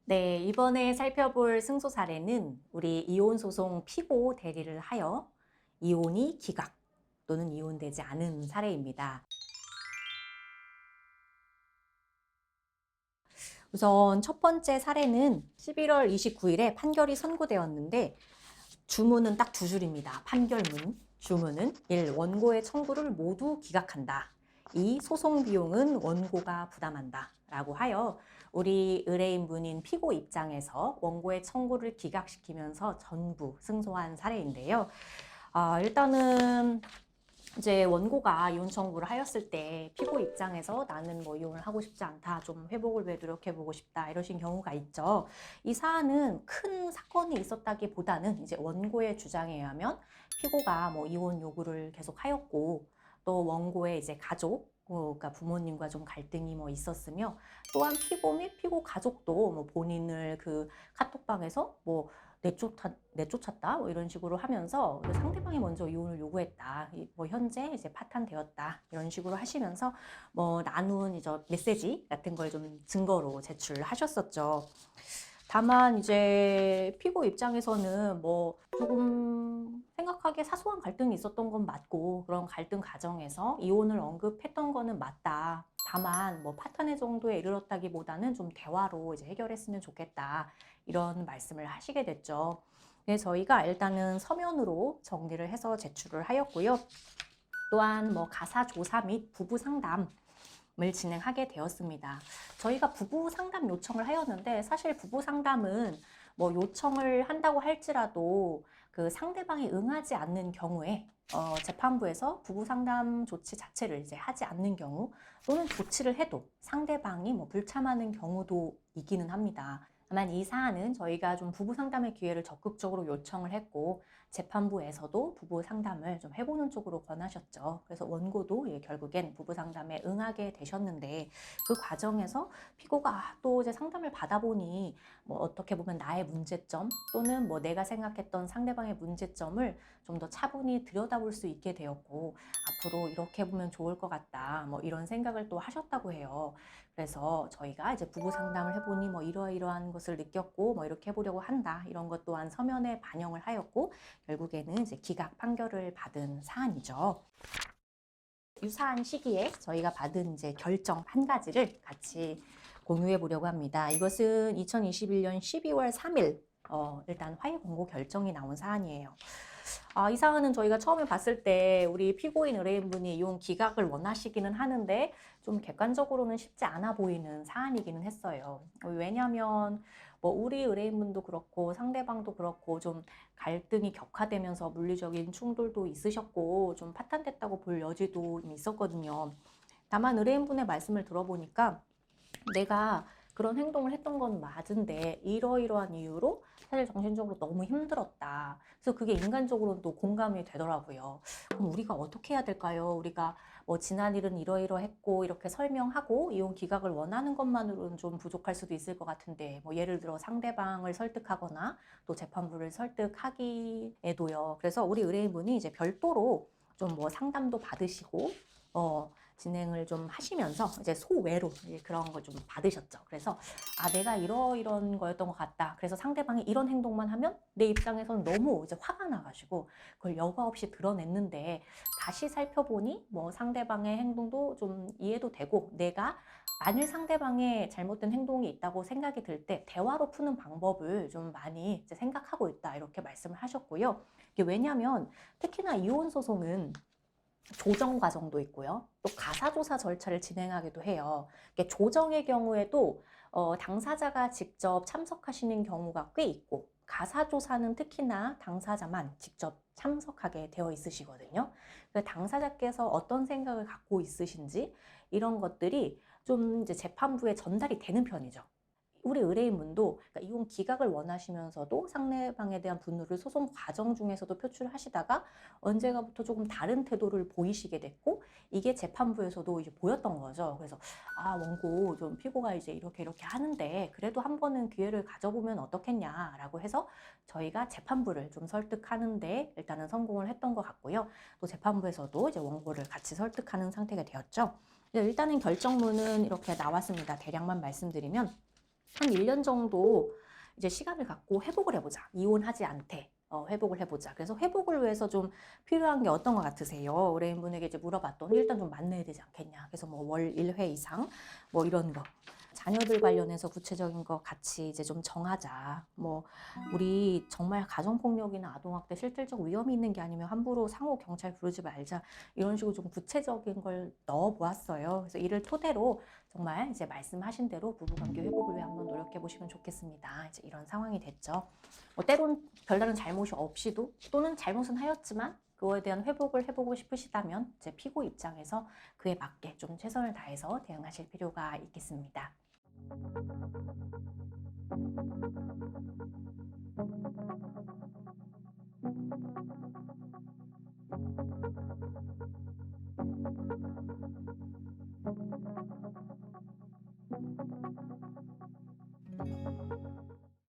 네, 이번에 살펴볼 승소 사례는 우리 이혼 소송 피고 대리를 하여 이혼이 기각 또는 이혼되지 않은 사례입니다. 우선 첫 번째 사례는 11월 29일에 판결이 선고되었는데 주문은 딱 두 줄입니다. 판결문. 주문은 1. 원고의 청구를 모두 기각한다. 2. 소송 비용은 원고가 부담한다. 라고 하여 우리 의뢰인분인 피고 입장에서 원고의 청구를 기각시키면서 전부 승소한 사례인데요. 일단은 이제 원고가 이혼 청구를 하였을 때 피고 입장에서 나는 뭐 이혼을 하고 싶지 않다, 좀 회복을 위해 노력해보고 싶다 이러신 경우가 있죠. 이 사안은 큰 사건이 있었다기보다는 이제 원고의 주장에 의하면 피고가 뭐 이혼 요구를 계속 하였고 또 원고의 이제 가족 그러니까 부모님과 좀 갈등이 뭐 있었으며 또한 피고 및 피고 가족도 뭐 본인을 그 카톡방에서 뭐 내쫓았다 뭐 이런 식으로 하면서 상대방이 먼저 이혼을 요구했다. 뭐 현재 이제 파탄되었다. 이런 식으로 하시면서 뭐 나눈 이제 메시지 같은 걸 좀 증거로 제출하셨었죠. 다만 이제 피고 입장에서는 뭐 조금 생각하기에 사소한 갈등이 있었던 건 맞고 그런 갈등 과정에서 이혼을 언급했던 거는 맞다. 다만 뭐 파탄의 정도에 이르렀다기보다는 좀 대화로 이제 해결했으면 좋겠다. 이런 말씀을 하시게 됐죠. 그래서 저희가 일단은 서면으로 정리를 해서 제출을 하였고요. 또한 뭐 가사 조사 및 부부 상담 을 진행하게 되었습니다. 저희가 부부 상담 요청을 하였는데 사실 부부 상담은 뭐 요청을 한다고 할지라도 그 상대방이 응하지 않는 경우에 재판부에서 부부 상담 조치 자체를 이제 하지 않는 경우 또는 조치를 해도 상대방이 뭐 불참하는 경우도 있기는 합니다. 다만 이 사안은 저희가 좀 부부 상담의 기회를 적극적으로 요청을 했고 재판부에서도 부부 상담을 좀 해보는 쪽으로 권하셨죠. 그래서 원고도 결국엔 부부 상담에 응하게 되셨는데 그 과정에서 피고가 또 이제 상담을 받아보니 뭐 어떻게 보면 나의 문제점 또는 뭐 내가 생각했던 상대방의 문제점을 좀 더 차분히 들여다볼 수 있게 되었고 앞으로 이렇게 보면 좋을 것 같다 뭐 이런 생각을 또 하셨다고 해요. 그래서 저희가 이제 부부 상담을 해보니 뭐 이러이러한 것을 느꼈고 뭐 이렇게 해보려고 한다 이런 것 또한 서면에 반영을 하였고 결국에는 이제 기각 판결을 받은 사안이죠. 유사한 시기에 저희가 받은 이제 결정 한 가지를 같이 공유해 보려고 합니다. 이것은 2021년 12월 3일 일단 화해 공고 결정이 나온 사안이에요. 이 사안은 저희가 처음에 봤을 때 우리 피고인 의뢰인분이 이혼 기각을 원하시기는 하는데 좀 객관적으로는 쉽지 않아 보이는 사안이기는 했어요. 왜냐하면 뭐 우리 의뢰인분도 그렇고 상대방도 그렇고 좀 갈등이 격화되면서 물리적인 충돌도 있으셨고 좀 파탄됐다고 볼 여지도 있었거든요. 다만 의뢰인분의 말씀을 들어보니까 내가 그런 행동을 했던 건 맞은데 이러이러한 이유로 사실 정신적으로 너무 힘들었다. 그래서 그게 인간적으로는 또 공감이 되더라고요. 그럼 우리가 어떻게 해야 될까요? 우리가 뭐 지난 일은 이러이러했고 이렇게 설명하고 이혼 기각을 원하는 것만으로는 좀 부족할 수도 있을 것 같은데 뭐 예를 들어 상대방을 설득하거나 또 재판부를 설득하기에도요. 그래서 우리 의뢰인분이 이제 별도로 좀 뭐 상담도 받으시고 진행을 좀 하시면서 이제 소외로 그런 걸 좀 받으셨죠. 그래서 내가 이러이런 거였던 것 같다. 그래서 상대방이 이런 행동만 하면 내 입장에서는 너무 이제 화가 나가지고 그걸 여과 없이 드러냈는데 다시 살펴보니 뭐 상대방의 행동도 좀 이해도 되고 내가 만일 상대방의 잘못된 행동이 있다고 생각이 들 때 대화로 푸는 방법을 좀 많이 이제 생각하고 있다. 이렇게 말씀을 하셨고요. 이게 왜냐하면 특히나 이혼 소송은 조정 과정도 있고요. 또 가사조사 절차를 진행하기도 해요. 조정의 경우에도 당사자가 직접 참석하시는 경우가 꽤 있고 가사조사는 특히나 당사자만 직접 참석하게 되어 있으시거든요. 당사자께서 어떤 생각을 갖고 있으신지 이런 것들이 좀 이제 재판부에 전달이 되는 편이죠. 우리 의뢰인분도 그러니까 이혼 기각을 원하시면서도 상대방에 대한 분노를 소송 과정 중에서도 표출하시다가 언젠가부터 조금 다른 태도를 보이시게 됐고 이게 재판부에서도 이제 보였던 거죠. 그래서 원고 좀 피고가 이제 이렇게 하는데 그래도 한 번은 기회를 가져보면 어떻겠냐라고 해서 저희가 재판부를 좀 설득하는데 일단은 성공을 했던 것 같고요. 또 재판부에서도 이제 원고를 같이 설득하는 상태가 되었죠. 일단은 결정문은 이렇게 나왔습니다. 대략만 말씀드리면 한 1년 정도 이제 시간을 갖고 회복을 해보자. 이혼하지 않되. 회복을 해보자. 그래서 회복을 위해서 좀 필요한 게 어떤 것 같으세요? 의뢰인분에게 이제 물어봤더니 일단 좀 만나야 되지 않겠냐. 그래서 뭐 월 1회 이상 뭐 이런 거. 자녀들 관련해서 구체적인 거 같이 이제 좀 정하자. 뭐 우리 정말 가정폭력이나 아동학대 실질적 위험이 있는 게 아니면 함부로 상호 경찰 부르지 말자. 이런 식으로 좀 구체적인 걸 넣어 보았어요. 그래서 이를 토대로 정말 이제 말씀하신 대로 부부관계 회복을 위해 한번 노력해 보시면 좋겠습니다. 이제 이런 상황이 됐죠. 뭐 때론 별다른 잘못이 없이도 또는 잘못은 하였지만 그거에 대한 회복을 해보고 싶으시다면 제 피고 입장에서 그에 맞게 좀 최선을 다해서 대응하실 필요가 있겠습니다.